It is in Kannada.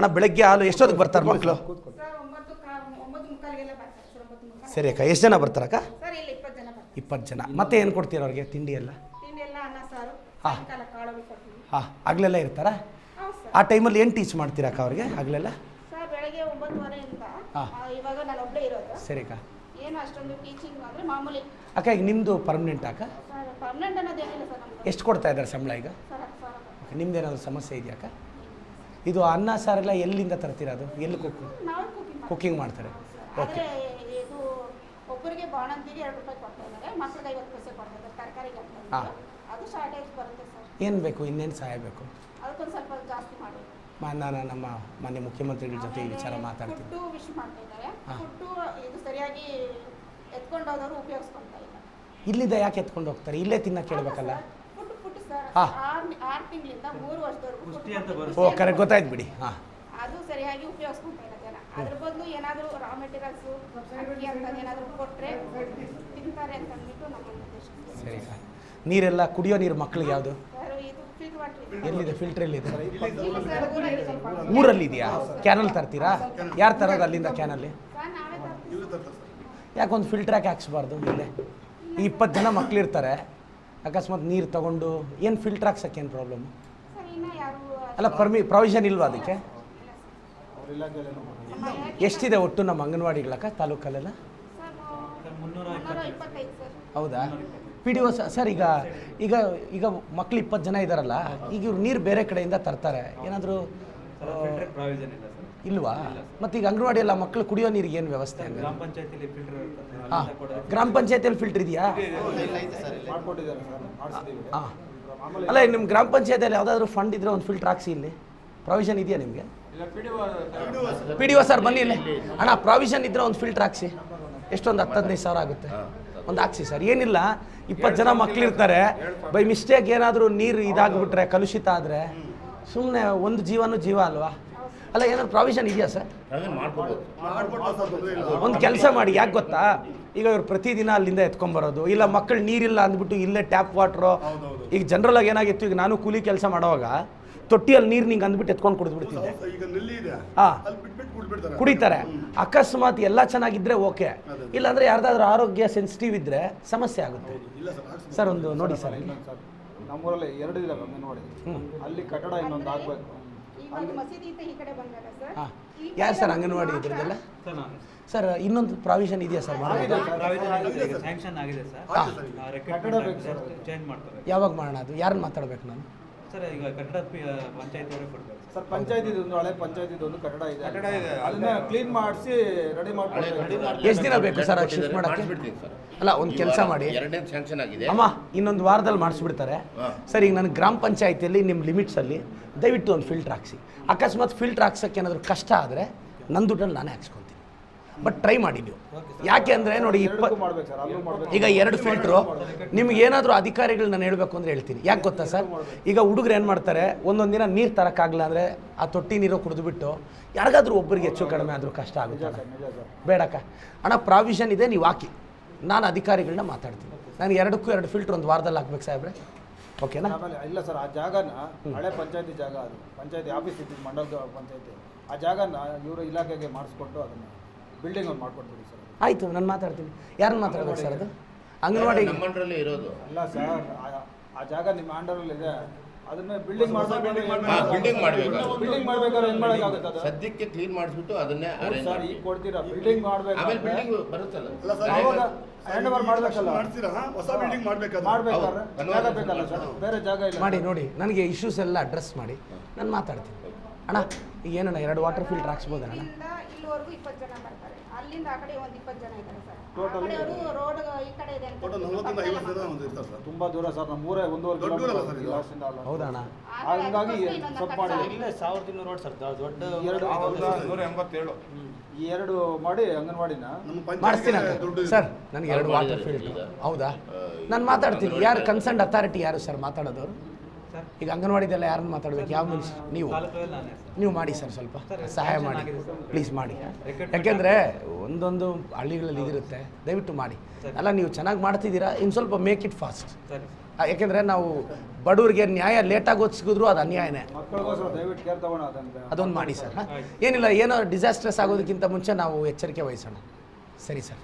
ಅಣ್ಣ ಬೆಳಗ್ಗೆ ಹಾಲು ಎಷ್ಟೊತ್ತಿಗೆ ಬರ್ತಾರೆ ಮಕ್ಕಳು? ಸರಿ ಅಕ್ಕ, ಎಷ್ಟು ಜನ ಬರ್ತಾರಕ್ಕ? 20 ಜನ. ಮತ್ತೆ ಏನು ಕೊಡ್ತೀರ ಅವ್ರಿಗೆ ತಿಂಡಿ ಎಲ್ಲ? ಹಾಂ ಹಾಂ, ಹಗಲೆಲ್ಲ ಇರ್ತಾರಾ? ಆ ಟೈಮಲ್ಲಿ ಏನು ಟೀಚ್ ಮಾಡ್ತೀರಾ ಅಕ್ಕ ಅವ್ರಿಗೆ ಹಗಲೆಲ್ಲ? ಬೆಳಗ್ಗೆ 9:30 ಹಾಂ, ಇವಾಗ ನಾನು ಒಬ್ಬಳೇ ಇರೋದು. ಸರಿ ಅಕ್ಕ. ಏನು ಅಷ್ಟೊಂದು ಟೀಚಿಂಗ್ ಅಂದರೆ ಮಾಮೂಲಿ. ಅಕ್ಕ ಈಗ ನಿಮ್ಮದು ಪರ್ಮನೆಂಟ್ ಅಕ್ಕ? ಪರ್ಮನೆಂಟ್ ಅನ್ನೋದೇನಿಲ್ಲ ಸರ್ ನಮ್ಮದು. ಎಷ್ಟು ಕೊಡ್ತಾ ಇದ್ದಾರೆ ಸಂಬಳ ಈಗ? ನಿಮ್ದೇನಾದ್ರು ಸಮಸ್ಯೆ ಇದೆಯಾ ಅಕ್ಕ? ಇದು ಅನ್ನ ಸಾರೆಲ್ಲ ಎಲ್ಲಿಂದ ತರ್ತೀರಾ? ಅದು ಎಲ್ಲಿ ಕುಕ್ಕಿಂಗ್ ಮಾಡ್ತಾರೆ? ಓಕೆ. ಇದು ಒಬ್ಬರಿಗೆ ಬಾಣಂತಿಗೆ 2 ರೂಪಾಯಿ ಕೊಡ್ತಾ ಇದ್ದಾರೆ, ಮಕ್ಕಳಿಗೆ 50 ಪೈಸೆ ಕೊಡ್ತಾ ಇದ್ದಾರೆ, ತರಕಾರಿಗೆ. ಹಾಂ, ಅದು ಶಾರ್ಟೇಜ್ ಬರುತ್ತೆ ಸರ್. ಏನು ಬೇಕು, ಇನ್ನೇನು ಸಹಾಯ ಬೇಕು? ಅದಕ್ಕೊಂದು ಸ್ವಲ್ಪ ಜಾಸ್ತಿ ಮಾಡಿ. ನಾನು ನಮ್ಮ ಮಾನ್ಯ ಮುಖ್ಯಮಂತ್ರಿಗಳ ಜೊತೆ ಈ ವಿಚಾರ ಮಾತಾಡ್ತೀನಿ. ಫುಡ್ಡು ವಿಶ್ ಮಾಡ್ತಾ ಇದ್ದಾರೆ. ಫುಡ್ಡು ಇದು ಸರಿಯಾಗಿ ಎತ್ಕೊಂಡು ಹೋದವರು ಉಪಯೋಗಿಸ್ಕೊಳ್ತಾ ಇಲ್ಲ. ಇಲ್ಲಿಂದ ಯಾಕೆ ಎತ್ಕೊಂಡು ಹೋಗ್ತಾರೆ? ಇಲ್ಲೇ ತಿನ್ನಕ್ಕೆ ಕೇಳಬೇಕಲ್ಲ? ಫುಡ್ ಸರ್ 6 ತಿಂಗಳಿಂದ 3 ವರ್ಷದವರೆಗೂ. ಓ ಕರೆಕ್ಟ್, ಗೊತ್ತಾಯ್ತು ಬಿಡಿ. ಹಾಂ, ಅದು ಸರಿಯಾಗಿ ಉಪಯೋಗಿಸ್ಕೊಳ್ತಾ ಇಲ್ಲ ಜನ. ಅದ್ರ ಬದಲು ಏನಾದರೂ ರಾ ಮೆಟೀರಿಯಲ್ಸು ಅಕ್ಕಿ ಅಂತ ಏನಾದರೂ ಕೊಟ್ಟರೆ ತಿಂತಾರೆ ಅಂತ ಅಂದ್ಬಿಟ್ಟು ನಮ್ಮ ಉದ್ದೇಶ. ಸರಿ. ನೀರೆಲ್ಲ ಕುಡಿಯೋ ನೀರು ಮಕ್ಕಳಿಗೆ ಯಾವುದು? ಸರ್ ಇದು ಫಿಲ್ಟರ್ ವಾಟರ್ ಎಲ್ಲಿದೆ? ಫಿಲ್ಟರ್ ಎಲ್ಲಿದೆ? ಸರ್ ಊರಲ್ಲಿ ಸ್ವಲ್ಪ ಊರಲ್ಲಿ ಇದೆಯಾ? ಕ್ಯಾನಲ್ ತರ್ತೀರಾ? ಯಾರು ತರೋದು ಅಲ್ಲಿಂದ ಕ್ಯಾನಲ್ಲಿ? ಸರ್ ನಾವೇ ತರ್ತೀವಿ. ಯಾಕೊಂದು ಫಿಲ್ಟರ್ ಯಾಕೆ ಹಾಕ್ಸ್ಬಾರ್ದು? ಇಲ್ಲೇ ಈ 20 ಜನ ಮಕ್ಕಳಿರ್ತಾರೆ, ಅಕಸ್ಮಾತ್ ನೀರು ತೊಗೊಂಡು ಏನು ಫಿಲ್ಟರ್ ಹಾಕ್ಸೋಕ್ಕೆ ಏನು ಪ್ರಾಬ್ಲಮ್ಮು? ಸರ್ ಇನ್ನೂ ಯಾರು ಅಲ್ಲ ಪ್ರೊವಿಷನ್ ಇಲ್ವಾ ಅದಕ್ಕೆ? ಎಷ್ಟಿದೆ ಒಟ್ಟು ನಮ್ಮ ಅಂಗನವಾಡಿಗಳಕ್ಕ ತಾಲೂಕಲ್ಲೆಲ್ಲ? Sir 325 sir. ಹೌದಾ? ಪಿ ಡಿ ಒ ಸರ್, ಈಗ ಈಗ ಈಗ ಮಕ್ಳು 20 ಜನ ಇದ್ದಾರಲ್ಲ, ಈಗ ಇವ್ರು ನೀರು ಬೇರೆ ಕಡೆಯಿಂದ ತರ್ತಾರೆ, ಏನಾದರೂ ಇಲ್ವಾ? ಮತ್ತು ಈಗ ಅಂಗನವಾಡಿ ಎಲ್ಲ ಮಕ್ಕಳು ಕುಡಿಯೋ ನೀರಿಗೆ ಏನು ವ್ಯವಸ್ಥೆ? ಗ್ರಾಮ ಪಂಚಾಯತಿಲಿ ಫಿಲ್ಟರ್. ಹಾಂ, ಗ್ರಾಮ ಪಂಚಾಯತಿಯಲ್ಲಿ ಫಿಲ್ಟರ್ ಇದೆಯಾ? ಹಾಂ, ಅಲ್ಲ ನಿಮ್ಮ ಗ್ರಾಮ ಪಂಚಾಯತಿಯಲ್ಲಿ ಯಾವುದಾದ್ರೂ ಫಂಡ್ ಇದ್ದರೆ ಒಂದು ಫಿಲ್ಟರ್ ಹಾಕ್ಸಿ. ಇಲ್ಲಿ ಪ್ರಾವಿಷನ್ ಇದೆಯಾ ನಿಮಗೆ? ಪಿ ಡಿ ಒ ಸರ್ ಬನ್ನಿ ಇಲ್ಲಿ. ಅಣ್ಣ ಪ್ರಾವಿಷನ್ ಇದ್ದರೆ ಒಂದು ಫಿಲ್ಟರ್ ಹಾಕ್ಸಿ. ಎಷ್ಟೊಂದು 10-15 ಸಾವಿರ ಆಗುತ್ತೆ, ಒಂದು ಹಾಕ್ಸಿ ಸರ್. ಏನಿಲ್ಲ, 20 ಜನ ಮಕ್ಕಳಿರ್ತಾರೆ, ಬೈ ಮಿಸ್ಟೇಕ್ ಏನಾದರೂ ನೀರು ಇದಾಗ್ಬಿಟ್ರೆ, ಕಲುಷಿತ ಆದರೆ ಸುಮ್ಮನೆ ಒಂದು ಜೀವನೂ ಜೀವ ಅಲ್ವಾ? ಅಲ್ಲ ಏನಾದ್ರು ಪ್ರಾವಿಷನ್ ಇದೆಯಾ ಸರ್? ಒಂದು ಕೆಲಸ ಮಾಡಿ, ಯಾಕೆ ಗೊತ್ತಾ, ಈಗ ಇವ್ರು ಪ್ರತಿದಿನ ಅಲ್ಲಿಂದ ಎತ್ಕೊಂಬರೋದು, ಇಲ್ಲ ಮಕ್ಕಳು ನೀರಿಲ್ಲ ಅಂದ್ಬಿಟ್ಟು ಇಲ್ಲೇ ಟ್ಯಾಪ್ ವಾಟ್ರು. ಈಗ ಜನರಲಾಗಿ ಏನಾಗಿತ್ತು, ಈಗ ನಾನು ಕೂಲಿ ಕೆಲಸ ಮಾಡುವಾಗ ತೊಟ್ಟಿಯಲ್ಲಿ ನೀರು ನಿಂಗೆ ಅಂದ್ಬಿಟ್ಟು ಎತ್ಕೊಂಡು ಕುಡಿದ್ಬಿಡ್ತಿದ್ದೆ. ಹಾಂ, ಕುಡಿತಾರೆ. ಅಕಸ್ಮಾತ್ ಎಲ್ಲ ಚೆನ್ನಾಗಿದ್ದರೆ ಓಕೆ, ಇಲ್ಲಾಂದರೆ ಯಾರ್ದಾದ್ರೂ ಆರೋಗ್ಯ ಸೆನ್ಸಿಟಿವ್ ಇದ್ದರೆ ಸಮಸ್ಯೆ ಆಗುತ್ತೆ ಸರ್. ಒಂದು ನೋಡಿ ಸರ್, ನಮ್ಮೂರಲ್ಲಿ 2 ಇದೆ ನೋಡಿ, ಅಲ್ಲಿ ಕಟ್ಟಡ ಇನ್ನೊಂದು ಆಗಬೇಕು. ಮಸೀದಿ ಅಂತ ಈ ಕಡೆ ಬಂದಾಗ ಸರ್. ಹಾಂ, ಯಾರು ಸರ್ ಅಂಗನವಾಡಿ ಇದ್ರದ್ದೆಲ್ಲ? ಸರ್ ಇನ್ನೊಂದು ಪ್ರಾವಿಷನ್ ಇದೆಯಾ ಸರ್? ಸ್ಯಾಂಕ್ಷನ್ ಆಗಿದೆ ಸರ್. ಚೇಂಜ್ ಮಾಡ್ತಾರೆ. ಯಾವಾಗ ಮಾಡೋಣ? ಅದು ಯಾರನ್ನ ಮಾತಾಡ್ಬೇಕು ನಾನು? ಸರ್ ಈಗ ಕಟ್ಟಡ ಪಂಚಾಯತಿ ಅವರೇ ಕೊಡ್ತಾರೆ ಸರ್. ಪಂಚಾಯತಿದು ಒಂದು ಹಳೆ ಪಂಚಾಯತಿದು ಒಂದು ಕಟ್ಟಡ ಇದೆ, ಅದನ್ನ ಕ್ಲೀನ್ ಮಾಡಿಸಿ ರೆಡಿ ಮಾಡ್ತಾರೆ. ಎಷ್ಟು ದಿನ ಬೇಕು ಸರ್ ಶಿಫ್ಟ್ ಮಾಡೋಕ್ಕೆ? ಅಲ್ಲ ಒಂದು ಕೆಲಸ ಮಾಡಿ, 2ನೇ ಸ್ಯಾಂಕ್ಷನ್ ಆಗಿದೆ ಅಮ್ಮ, ಇನ್ನೊಂದು ವಾರದಲ್ಲಿ ಮಾಡಿಸ್ಬಿಡ್ತಾರೆ ಸರ್. ಈಗ ನನಗೆ ಗ್ರಾಮ ಪಂಚಾಯತಿಯಲ್ಲಿ ನಿಮ್ಮ ಲಿಮಿಟ್ಸಲ್ಲಿ ದಯವಿಟ್ಟು ಒಂದು ಫಿಲ್ಟರ್ ಹಾಕ್ಸಿ. ಅಕಸ್ಮಾತ್ ಫಿಲ್ಟರ್ ಹಾಕ್ಸೋಕ್ಕೆ ಏನಾದರೂ ಕಷ್ಟ ಆದರೆ ನನ್ನ ದುಡ್ಡಲ್ಲಿ ನಾನೇ ಹಾಕ್ಸ್ಕೊತೀನಿ, ಬಟ್ ಟ್ರೈ ಮಾಡಿ ನೀವು. ಯಾಕೆ ಅಂದರೆ ನೋಡಿ, ಈಗ 2 ಫಿಲ್ಟ್ರು ನಿಮ್ಗೆ ಏನಾದರೂ ಅಧಿಕಾರಿಗಳು ನಾನು ಹೇಳಬೇಕು ಅಂದರೆ ಹೇಳ್ತೀನಿ. ಯಾಕೆ ಗೊತ್ತಾ ಸರ್, ಈಗ ಹುಡುಗರು ಏನು ಮಾಡ್ತಾರೆ, ಒಂದೊಂದು ದಿನ ನೀರು ತರೋಕ್ಕಾಗಲ್ಲ ಅಂದರೆ ಆ ತೊಟ್ಟಿ ನೀರು ಕುಡಿದ್ಬಿಟ್ಟು ಯಾರಿಗಾದ್ರೂ ಒಬ್ಬರಿಗೆ ಹೆಚ್ಚು ಕಡಿಮೆ ಆದರೂ ಕಷ್ಟ ಆಗುತ್ತೆ. ಬೇಡಕ್ಕ ಅಣ್ಣ, ಪ್ರಾವಿಷನ್ ಇದೆ, ನೀವು ಹಾಕಿ. ನಾನು ಅಧಿಕಾರಿಗಳನ್ನ ಮಾತಾಡ್ತೀನಿ. ನಾನು 2 ಫಿಲ್ಟ್ರ್ ಒಂದು ವಾರದಲ್ಲಿ ಹಾಕ್ಬೇಕು ಸಾಹೇಬ್ರೆ, ಓಕೆನಾ? ಇಲ್ಲ ಸರ್, ಆ ಜಾಗನ ಹಳೆ ಪಂಚಾಯತಿ ಜಾಗ, ಅದು ಪಂಚಾಯತಿ ಆಫೀಸ್ ಇದ್ದಿದ್ದು ಮಂಡಲದ ಪಂಚಾಯತಿ, ಆ ಜಾಗನ ಇವರು ಇಲಾಖೆಗೆ ಮಾಡಿಸ್ಕೊಟ್ಟು ಅದನ್ನು ಬಿಲ್ಡಿಂಗ್ ಒಂದು ಮಾಡ್ಕೊಡ್ತೀವಿ ಸರ್. ಆಯಿತು, ನಾನು ಮಾತಾಡ್ತೀನಿ. ಯಾರನ್ನ ಮಾತಾಡ್ಬೇಕು ಸರ್? ಅದು ಅಂಗನವಾಡಿ ನಮ್ಮಂಡ್ರಲ್ಲಿ ಇರೋದು ಅಲ್ಲ ಸರ್, ಆ ಜಾಗ ನಿಮ್ಮ ಅಂಡರಲ್ಲಿ ಇದೆ, ಅದನ್ನ ಬಿಲ್ಡಿಂಗ್ ಬಿಲ್ಡಿಂಗ್ ಮಾಡಬೇಕು. ಬಿಲ್ಡಿಂಗ್ ಮಾಡ್ಬೇಕಾದ್ರೆ ಏನು ಮಾಡೋಕ್ಕಾಗುತ್ತೆ? ಅದು ಸದ್ಯಕ್ಕೆ ಕ್ಲೀನ್ ಮಾಡಿಸ್ಬಿಟ್ಟು ಅದನ್ನೇ ಅರೇಂಜ್ ಸರ್ ಈಗ ಕೊಡ್ತೀರಾ? ಬಿಲ್ಡಿಂಗ್ ಆಮೇಲೆ ಮಾಡಬೇಕು, ಬಿಲ್ಡಿಂಗ್ ಬರುತ್ತಲ್ಲ, ಅವಾಗ ಹ್ಯಾಂಡ್ ಓವರ್ ಮಾಡಬೇಕಲ್ಲ, ಹೊಸ ಬಿಲ್ಡಿಂಗ್ ಮಾಡಬೇಕಾದ್ರೆ ಜಾಗ ಬೇಕಲ್ಲ ಸರ್, ಬೇರೆ ಜಾಗ ಇಲ್ಲ. ಮಾಡಿ ನೋಡಿ, ನನಗೆ ಇಶ್ಯೂಸ್ ಎಲ್ಲ ಅಡ್ರೆಸ್ ಮಾಡಿ, ನಾನು ಮಾತಾಡ್ತೀನಿ. ಅಣ್ಣ ಈಗ ಏನಣ್ಣ 2 ವಾಟರ್ ಫಿಲ್ಟರ್ ಹಾಕ್ಸ್ಬೋದಾ ಅಣ್ಣ? ಇಲ್ಲಿವರೆಗೂ 20 ಜನ ಬರ್ತಾರೆ, ಅಲ್ಲಿಂದ ಆ ಕಡೆ ಒಂದು 20 ಜನ ಇದ್ದಾರೆ ಸರ್. ರೋಡ್ ಈ ಕಡೆ ಇದೆ ಅಂತ 40-50 ಜನ ಇರ್ತಾರೆ ಸರ್. ತುಂಬಾ ದೂರ ಸರ್, ನಮ್ಮ ಊರೇ 1.5 ಕಿಲೋಮೀಟರ್. ಹೌದಾ ಅಣ್ಣ? ಹಾಗಾಗಿ ಸ್ವಲ್ಪ ಮಾಡಿ. ಇಲ್ಲೇ 1200 ರೋಡ್ ಸರ್, ದೊಡ್ಡ 187 ಈ 2 ಮಾಡಿ ಅಂಗನವಾಡಿನ ಮಾಡಿಸ್ತೀನಿ ಸರ್. ನನಗೆ 2 ವಾಟರ್ ಫಿಲ್ಟರ್. ಹೌದಾ? ನಾನು ಮಾತಾಡ್ತೀನಿ. ಯಾರು ಕನ್ಸರ್ನ್ ಅಥಾರಿಟಿ ಯಾರು ಸರ್ ಮಾತಾಡೋದವರು? ಈಗ ಅಂಗನವಾಡಿದೆಲ್ಲ ಯಾರನ್ನ ಮಾತಾಡ್ಬೇಕು? ಯಾವ ಮಿನಿಸ್ಟರ್? ನೀವು ಮಾಡಿ ಸರ್, ಸ್ವಲ್ಪ ಸಹಾಯ ಮಾಡಿ ಪ್ಲೀಸ್ ಮಾಡಿ. ಯಾಕೆಂದರೆ ಒಂದೊಂದು ಹಳ್ಳಿಗಳಲ್ಲಿ ಇದಿರುತ್ತೆ, ದಯವಿಟ್ಟು ಮಾಡಿ. ಅಲ್ಲ ನೀವು ಚೆನ್ನಾಗಿ ಮಾಡ್ತಿದ್ದೀರಾ, ಇನ್ನು ಸ್ವಲ್ಪ ಮೇಕ್ ಇಟ್ ಫಾಸ್ಟ್. ಯಾಕೆಂದರೆ ನಾವು ಬಡವ್ರಿಗೆ ನ್ಯಾಯ ಲೇಟಾಗಿ ಓದಿಸಿದ್ರು ಅದು ಅನ್ಯಾಯನೇ. ಮಕ್ಕಳಿಗೋಸ್ಕರ ದಯವಿಟ್ಟು ಕೇರ್ ತಗೋಣ ಅದೊಂದು ಮಾಡಿ ಸರ್. ಏನಿಲ್ಲ, ಏನೋ ಡಿಸಾಸ್ಟ್ರಸ್ ಆಗೋದಕ್ಕಿಂತ ಮುಂಚೆ ನಾವು ಎಚ್ಚರಿಕೆ ವಹಿಸೋಣ. ಸರಿ ಸರ್.